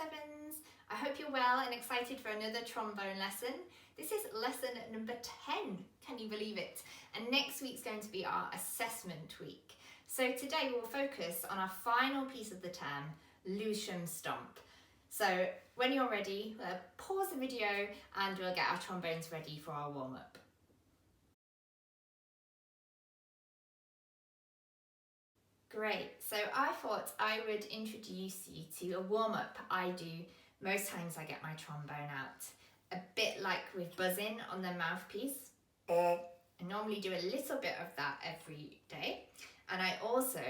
Sevens! I hope you're well and excited for another trombone lesson. This is lesson number 10, can you believe it? And next week's going to be our assessment week. So today we'll focus on our final piece of the term, Lewisham Stomp. So when you're ready, pause the video and we'll get our trombones ready for our warm-up. Great, so I thought I would introduce you to a warm-up I do most times I get my trombone out. A bit like with buzzing on the mouthpiece. I normally do a little bit of that every day. And I also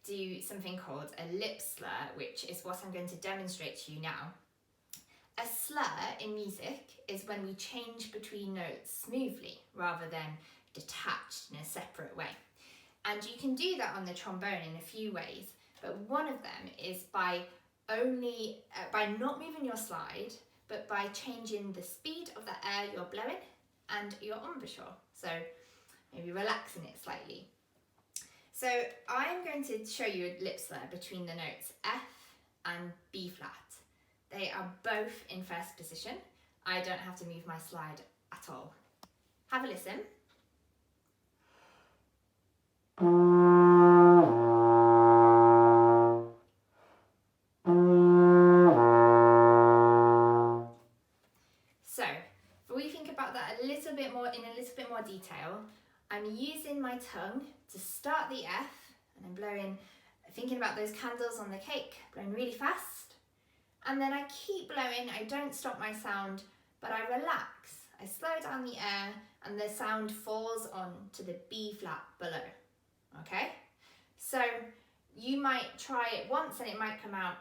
do something called a lip slur, which is what I'm going to demonstrate to you now. A slur in music is when we change between notes smoothly rather than detached in a separate way. And you can do that on the trombone in a few ways, but one of them is by not moving your slide, but by changing the speed of the air you're blowing and your embouchure. So maybe relaxing it slightly. So I'm going to show you a lip slur between the notes F and B flat. They are both in first position. I don't have to move my slide at all. Have a listen. So, if we think about that in a little bit more detail, I'm using my tongue to start the F, and I'm blowing, thinking about those candles on the cake, blowing really fast. And then I keep blowing, I don't stop my sound, but I relax. I slow down the air, and the sound falls on to the B flat below. Okay? So you might try it once and it might come out.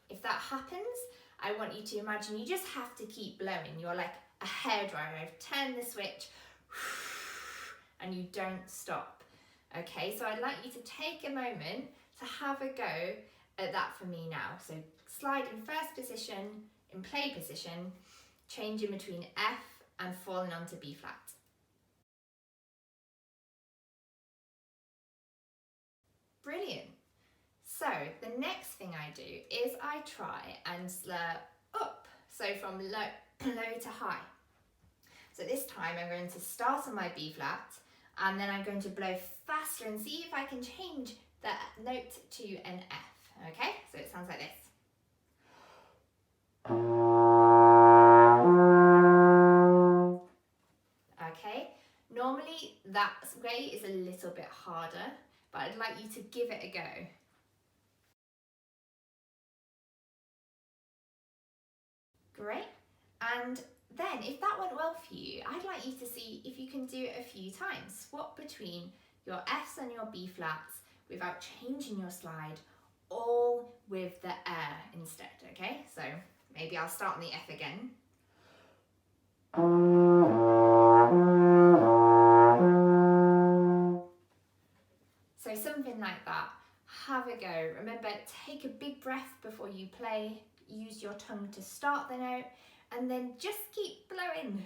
If that happens, I want you to imagine you just have to keep blowing. You're like a hairdryer. I've turned the switch and you don't stop. Okay, so I'd like you to take a moment to have a go at that for me now. So slide in first position, in play position, changing between F and falling onto B flat. Brilliant. So the next thing I do is I try and slur up, so from low to high. So this time I'm going to start on my B flat and then I'm going to blow faster and see if I can change the note to an F. Okay, so it sounds like this. Okay, normally that way is a little bit harder, but I'd like you to give it a go. Great. And then if that went well for you, I'd like you to see if you can do it a few times. Swap between your Fs and your B flats without changing your slide, all with the air instead, okay? So maybe I'll start on the F again. So something like that. Have a go. Remember, take a big breath before you play. Use your tongue to start the note and then just keep blowing.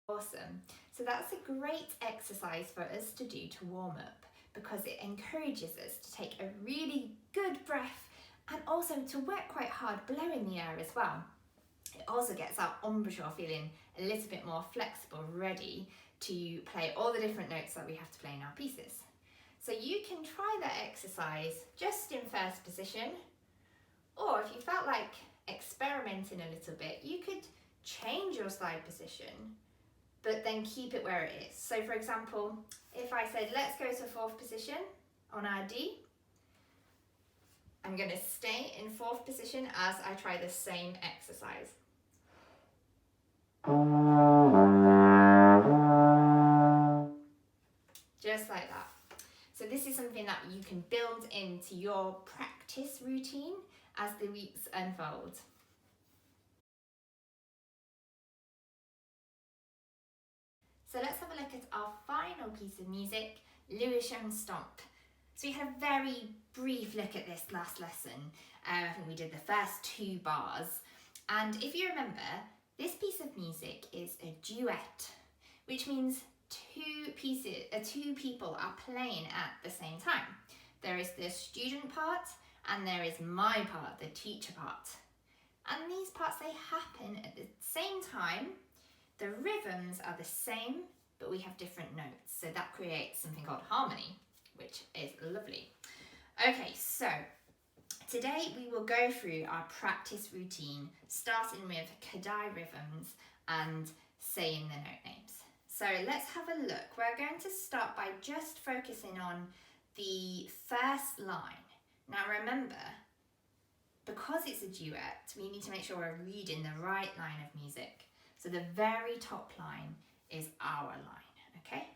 Awesome. So that's a great exercise for us to do to warm up because it encourages us to take a really good breath and also to work quite hard blowing the air as well. It also gets our embouchure feeling a little bit more flexible, ready to play all the different notes that we have to play in our pieces. So you can try that exercise just in first position, or if you felt like experimenting a little bit, you could change your slide position, but then keep it where it is. So for example, if I said, let's go to fourth position on our D, I'm going to stay in fourth position as I try the same exercise. Just like that. So this is something that you can build into your practice routine as the weeks unfold. So let's have a look at our final piece of music, Lewisham Stomp. So we had a very brief look at this last lesson. I think we did the first 2 bars. And if you remember, this piece of music is a duet, which means two people are playing at the same time. There is the student part and there is my part, the teacher part. And these parts, they happen at the same time. The rhythms are the same, but we have different notes. So that creates something called harmony, which is lovely. Okay, so today we will go through our practice routine, starting with Kadai rhythms and saying the note names. So let's have a look. We're going to start by just focusing on the first line. Now remember, because it's a duet, we need to make sure we're reading the right line of music. So the very top line is our line, okay?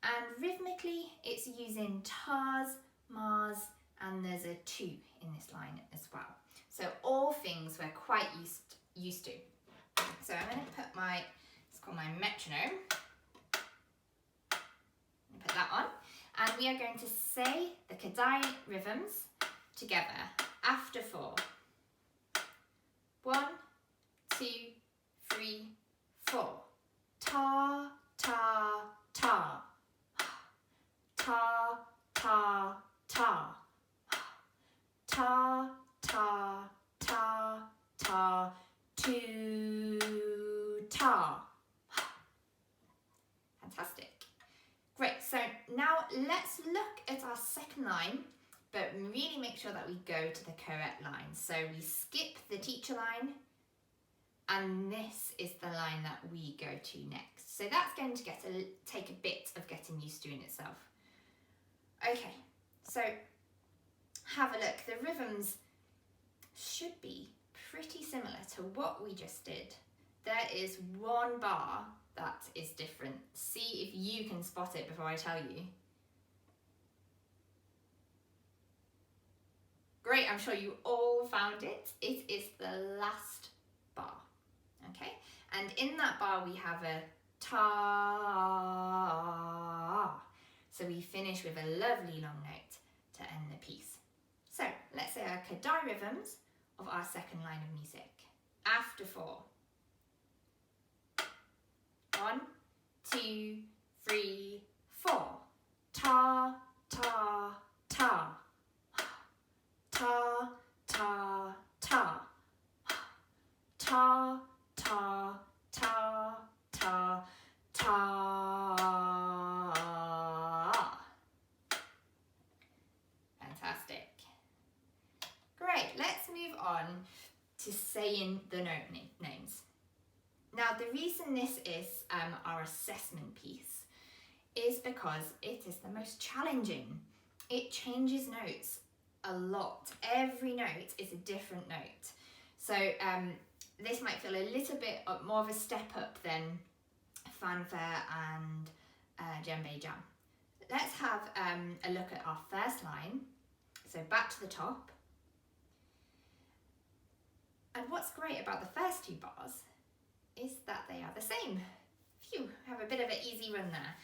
And rhythmically, it's using tas, mas, and there's a tu in this line as well. So all things we're quite used to. So I'm going to put it's called my metronome. Put that on. And we are going to say the Kadai rhythms together after 4. 1, 2, 3, 4. Ta, ta, ta. Ta, ta, ta. Ta, ta, ta, ta. Tu, ta. Fantastic. Great, so now let's look at our second line, but really make sure that we go to the correct line. So we skip the teacher line, and this is the line that we go to next. So that's going to take a bit of getting used to in itself. Okay, so have a look. The rhythms should be pretty similar to what we just did. There is one bar that is different. See if you can spot it before I tell you. Great, I'm sure you all found it. It is the last bar, okay? And in that bar we have a ta. So we finish with a lovely long note to end the piece. So let's say our Kadai rhythms of our second line of music. After 4. 1, 2, 3, 4. Ta, ta, ta. Ta, ta, ta. Ta, ta, ta, ta, ta. Fantastic. Great, let's move on to saying the note names. Now, the reason this is our assessment piece is because it is the most challenging. It changes notes a lot. Every note is a different note. So this might feel a little bit more of a step up than fanfare and djembe jam. Let's have a look at our first line. So back to the top. And what's great about the first 2 bars is that they are the same. Phew, have a bit of an easy run there.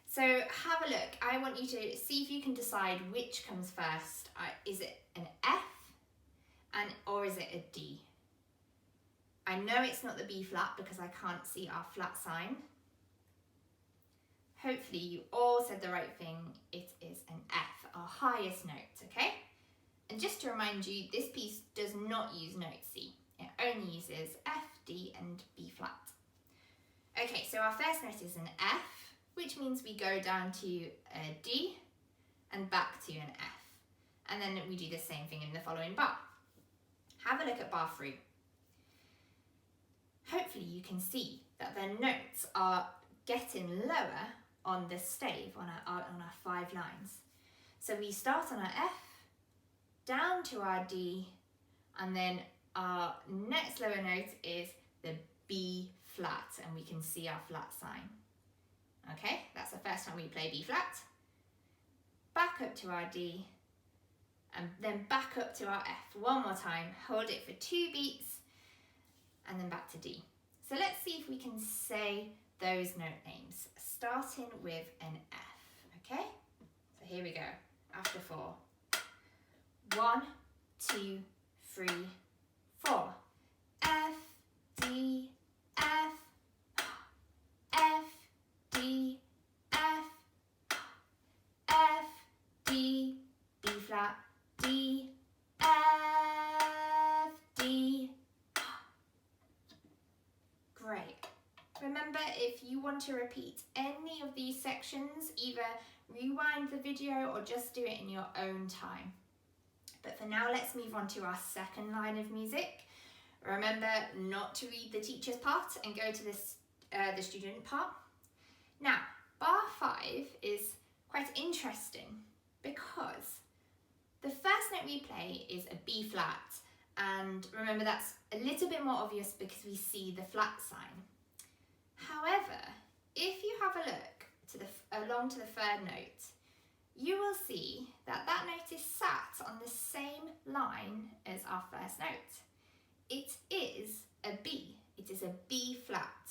So have a look. I want you to see if you can decide which comes first. Is it an F or is it a D? I know it's not the B flat because I can't see our flat sign. Hopefully you all said the right thing. It is an F, our highest note, okay? And just to remind you, this piece does not use note C. It only uses F, D and B flat. Okay, so our first note is an F, which means we go down to a D and back to an F. And then we do the same thing in the following bar. Have a look at bar 3. Hopefully you can see that the notes are getting lower on the stave, on our 5 lines. So we start on our F, down to our D, and then our next lower note is the B flat, and we can see our flat sign. Okay, that's the first time we play B flat. Back up to our D, and then back up to our F. One more time, hold it for 2 beats, and then back to D. So let's see if we can say those note names, starting with an F, okay? So here we go, after 4. 1, 2, 3, 4. F, D, F, F, D, flat, D, F, D. Great. Remember, if you want to repeat any of these sections, either rewind the video or just do it in your own time. But for now, let's move on to our second line of music. Remember not to read the teacher's part and go to the student part. Now, bar 5 is quite interesting because the first note we play is a B flat, and remember that's a little bit more obvious because we see the flat sign. However, if you have a look along to the third note, you will see that that note is sat on the same line as our first note. It is a B. It is a B flat,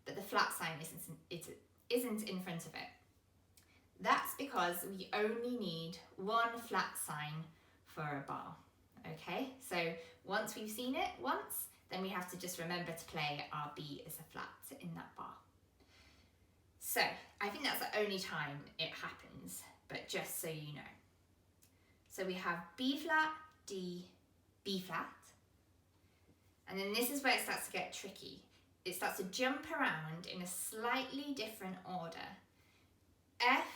but the flat sign isn't in front of it. That's because we only need one flat sign for a bar. Okay, so once we've seen it once, then we have to just remember to play our B as a flat in that bar. So I think that's the only time it happens, but just so you know. So we have B flat, D, B flat. And then this is where it starts to get tricky. It starts to jump around in a slightly different order. F,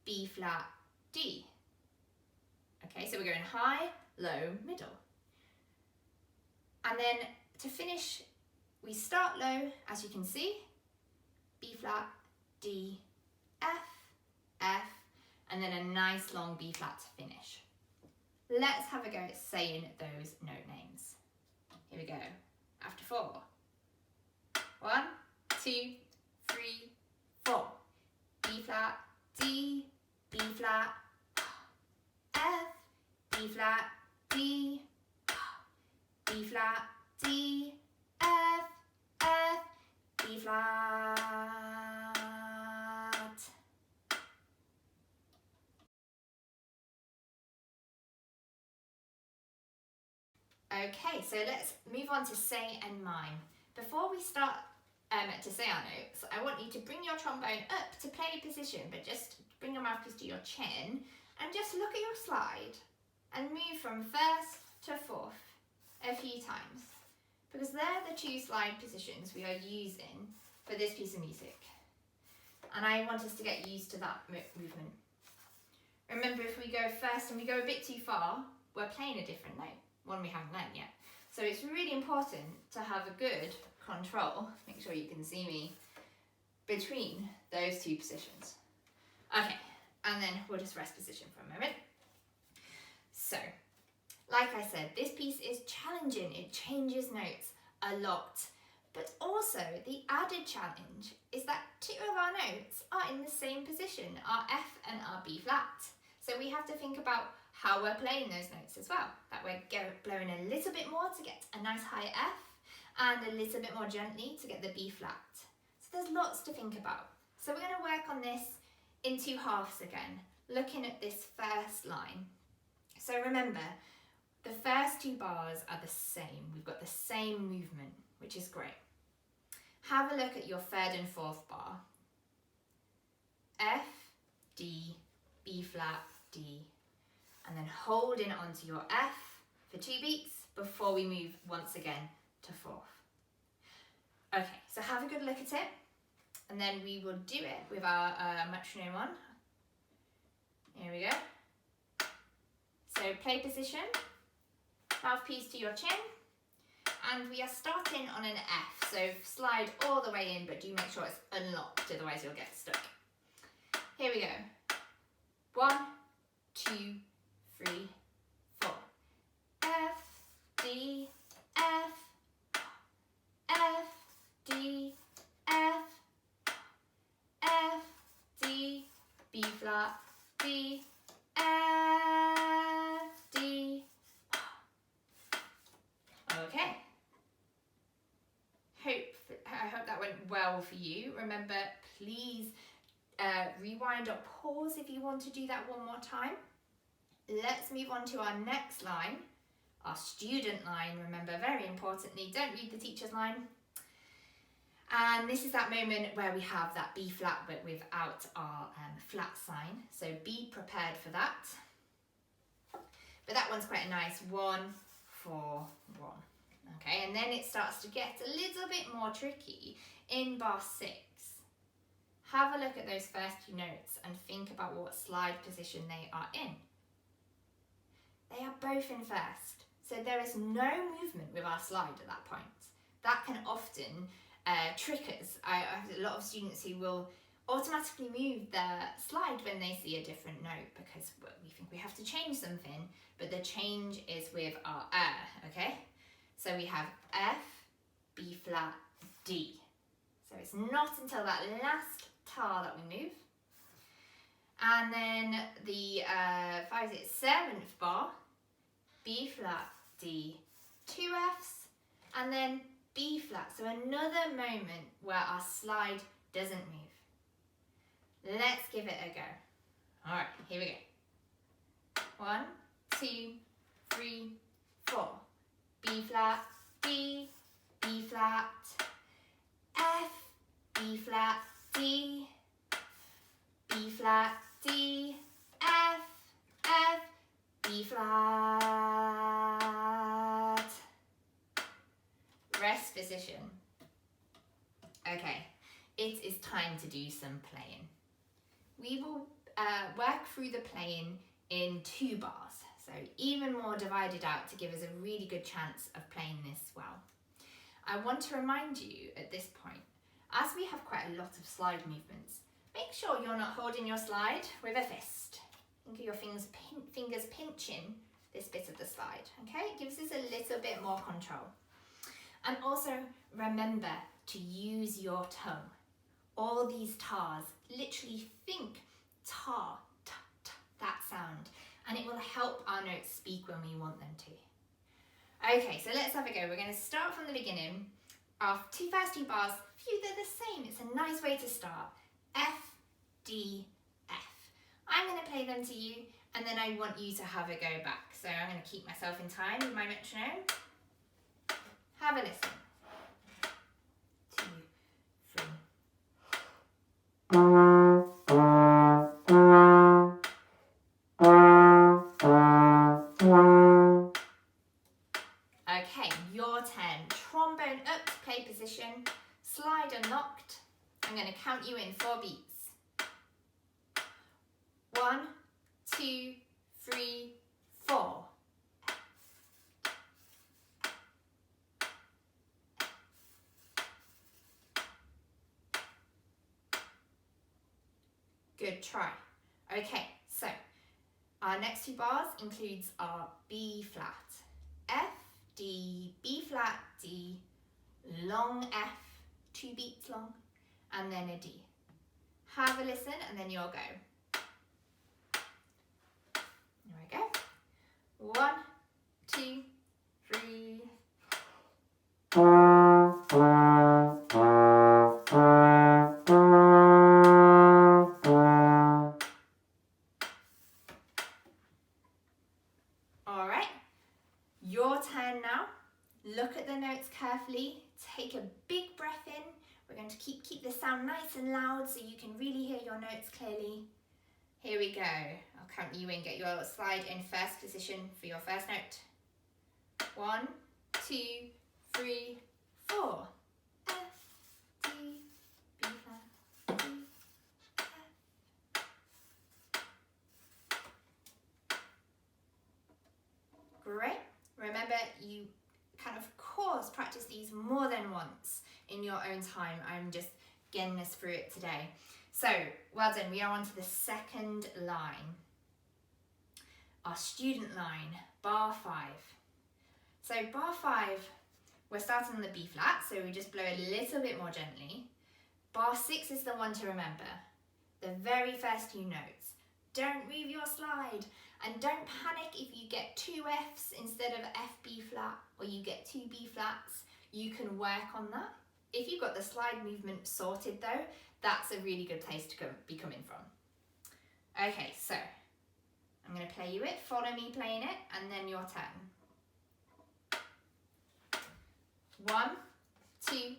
B flat, D. Okay, so we're going high, low, middle. And then to finish, we start low, as you can see, B flat, D, F, F, and then a nice long B flat to finish. Let's have a go at saying those note names. Here we go. After 4. 1, 2, 3, 4. B flat, D, B flat, F, B flat, D, B flat, D, F, F, B flat. Okay, so let's move on to say and mime. Before we start to say our notes, I want you to bring your trombone up to play position, but just bring your mouthpiece to your chin and just look at your slide and move from first to fourth a few times, because they're the 2 slide positions we are using for this piece of music. And I want us to get used to that movement. Remember, if we go first and we go a bit too far, we're playing a different note, one we haven't learned yet. So it's really important to have a good control, make sure you can see me, between those 2 positions. Okay, and then we'll just rest position for a moment. So, like I said, this piece is challenging. It changes notes a lot. But also, the added challenge is that 2 of our notes are in the same position, our F and our B flat. So we have to think about how we're playing those notes as well. That we're blowing a little bit more to get a nice high F and a little bit more gently to get the B flat. So there's lots to think about. So we're going to work on this in 2 halves again, looking at this first line. So remember, the first 2 bars are the same. We've got the same movement, which is great. Have a look at your 3rd and 4th bar. F, D, B flat, D. And then holding onto your F for 2 beats before we move once again to 4th. Okay, so have a good look at it. And then we will do it with our metronome on. Here we go. So play position, mouthpiece to your chin. And we are starting on an F, so slide all the way in, but do make sure it's unlocked, otherwise you'll get stuck. Here we go. 1, 2, 3, 4. F, D, F, F, D, F, F, D, B flat, D, F, D. Okay. I hope that went well for you. Remember, please rewind or pause if you want to do that one more time. Let's move on to our next line, our student line. Remember, very importantly, don't read the teacher's line. And this is that moment where we have that B flat but without our flat sign. So be prepared for that. but that one's quite a nice 1, 4, 1. Okay, and then it starts to get a little bit more tricky in bar 6. Have a look at those first 2 notes and think about what slide position they are in. They are both in first, so there is no movement with our slide at that point. That can often trick us. I have a lot of students who will automatically move their slide when they see a different note because we think we have to change something, but the change is with our okay? So we have F, B flat, D. So it's not until that last tar that we move. And then the 7th bar, B flat, D, 2 Fs, and then B flat. So another moment where our slide doesn't move. Let's give it a go. All right, here we go. 1, 2, 3, 4. B flat, D, B flat, F, B flat, D, B flat, D, F, F, B flat. Rest position. Okay, it is time to do some playing. We will work through the playing in 2 bars, so even more divided out to give us a really good chance of playing this well. I want to remind you at this point, as we have quite a lot of slide movements, make sure you're not holding your slide with a fist. Think of your fingers pinching this bit of the slide, okay? It gives us a little bit more control. And also remember to use your tongue. All these tars, literally think tar, t, t, that sound, and it will help our notes speak when we want them to. Okay, so let's have a go. We're going to start from the beginning. Our first 2 bars, they're the same. It's a nice way to start. F, D, F. I'm going to play them to you, and then I want you to have a go back. So I'm going to keep myself in time with my metronome. Have a listen. 2, 3. Okay, your turn. Trombone up to play position. Slide unlocked. I'm going to count you in 4 beats. 1, 2, 3, 4. Good try. Okay, so our next 2 bars includes our B flat. F, D, B flat, D, long F, 2 beats long, and then a D. Have a listen and then you'll go. Here we go. 1, 2, 3. All right, your turn now. Look at the notes carefully. Take a big breath in. We're going to keep the sound nice and loud so you can really hear your notes clearly. Here we go. I'll count you in. Get your slide in first position for your first note. 1, 2, 3, 4. F, D, B flat, D, F. Great. Remember, you can of course practice these more than once in your own time. I'm just getting us through it today. So, well done. We are on to the second line. Our student line, bar 5. So bar 5, we're starting on the B flat, so we just blow a little bit more gently. Bar 6 is the one to remember. The very first 2 notes. Don't move your slide, and don't panic if you get 2 Fs instead of F, B flat, or you get 2 B flats. You can work on that. If you've got the slide movement sorted though, that's a really good place to be coming from. Okay, so I'm going to play you it, follow me playing it, and then your turn. 1, 2,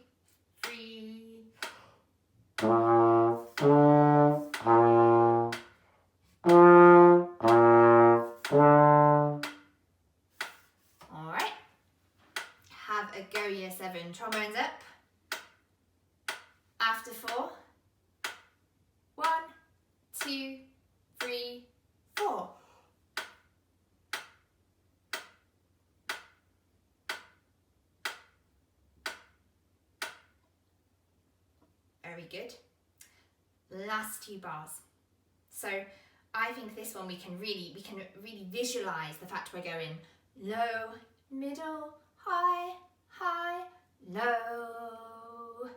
3. go year 7, trombones up. After 4. 1, 2, 3, 4. Very good. Last 2 bars. So I think this one we can really visualize the fact we're going low, middle, high, high, low.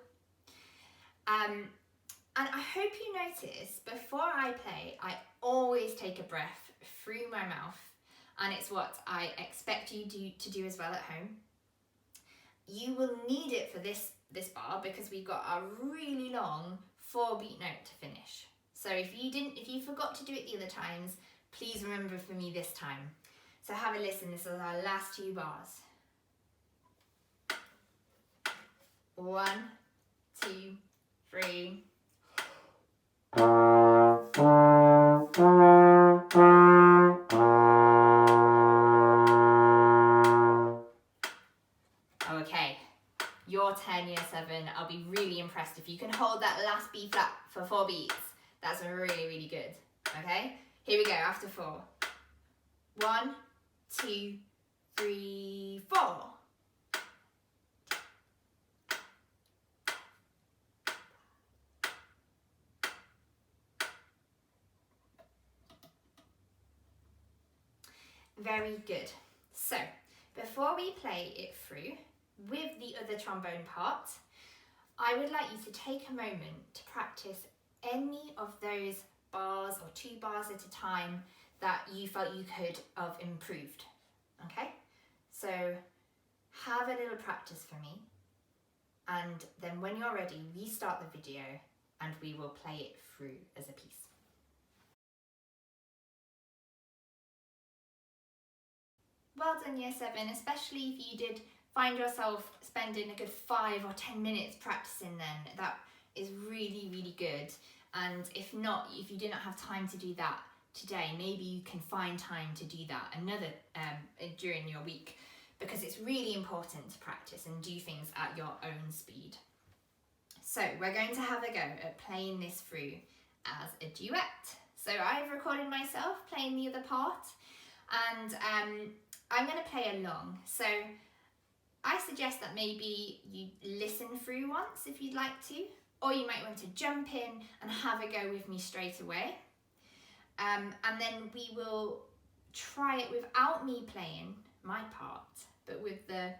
And I hope you notice before I play, I always take a breath through my mouth, and it's what I expect you to do as well at home. You will need it for this bar because we've got a really long 4-beat note to finish. So if you forgot to do it the other times, please remember for me this time. So have a listen, this is our last 2 bars. 1, 2, 3. Okay, your turn year 7. I'll be really impressed if you can hold that last B flat for 4 beats. That's really, really good. Okay, here we go after 4. 1, 2, 3, 4. Very good. So, before we play it through with the other trombone part, I would like you to take a moment to practice any of those bars or 2 bars at a time that you felt you could have improved. Okay? So, have a little practice for me, and then when you're ready, restart the video and we will play it through as a piece. Well done year 7, especially if you did find yourself spending a good 5 or 10 minutes practicing then. That is really, really good. And if not, if you didn't have time to do that today, maybe you can find time to do that during your week, because it's really important to practice and do things at your own speed. So we're going to have a go at playing this through as a duet. So I've recorded myself playing the other part, and I'm going to play along. So I suggest that maybe you listen through once if you'd like to, or you might want to jump in and have a go with me straight away. And then we will try it without me playing my part, but with the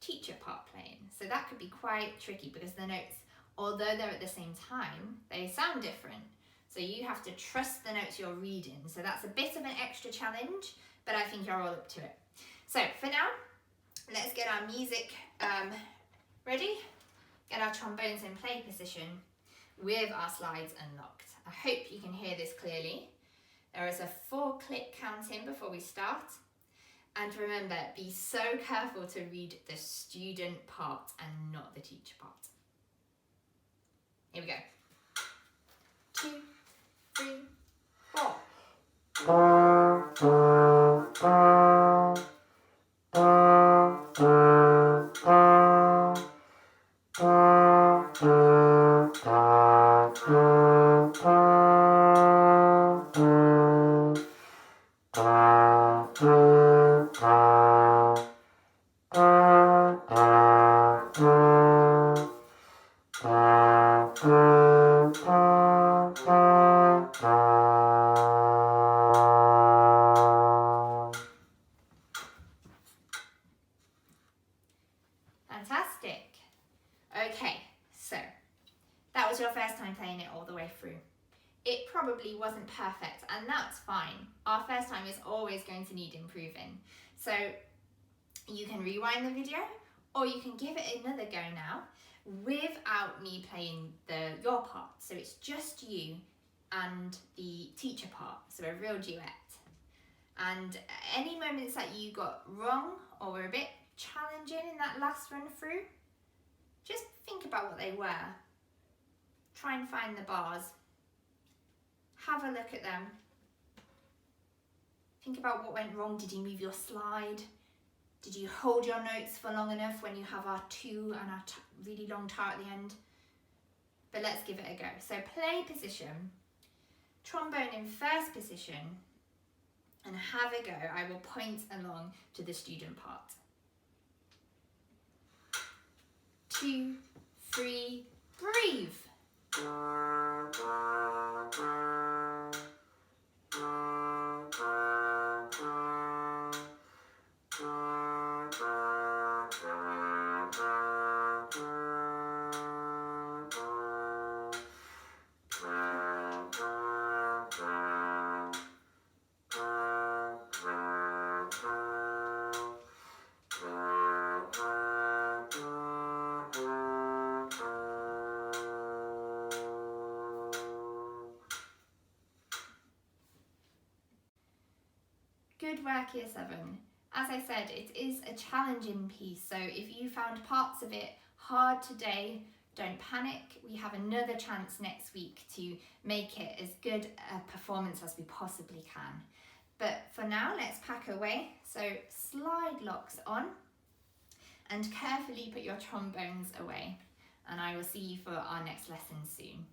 teacher part playing. So that could be quite tricky because the notes, although they're at the same time, they sound different. So you have to trust the notes you're reading. So that's a bit of an extra challenge, but I think you're all up to it. So for now, let's get our music ready, get our trombones in play position with our slides unlocked. I hope you can hear this clearly. There is a 4-click count-in before we start. And remember, be so careful to read the student part and not the teacher part. Here we go. 2, 3, 4. Fantastic. Okay, so that was your first time playing it all the way through. It probably wasn't perfect, and that's fine. Our first time is always going to need improving. So you can rewind the video, or you can give it another go now without me playing your part. So it's just you and the teacher part, so a real duet. And any moments that you got wrong or were a bit challenging in that last run through, just think about what they were. Try and find the bars. Have a look at them. Think about what went wrong. Did you move your slide? Did you hold your notes for long enough when you have our two and our really long tar at the end? But let's give it a go. So play position, trombone in first position, and have a go. I will point along to the student part. 2, 3, breathe. Good work, Year 7. As I said, it is a challenging piece, so if you found parts of it hard today, don't panic. We have another chance next week to make it as good a performance as we possibly can. But for now, let's pack away. So slide locks on and carefully put your trombones away. And I will see you for our next lesson soon.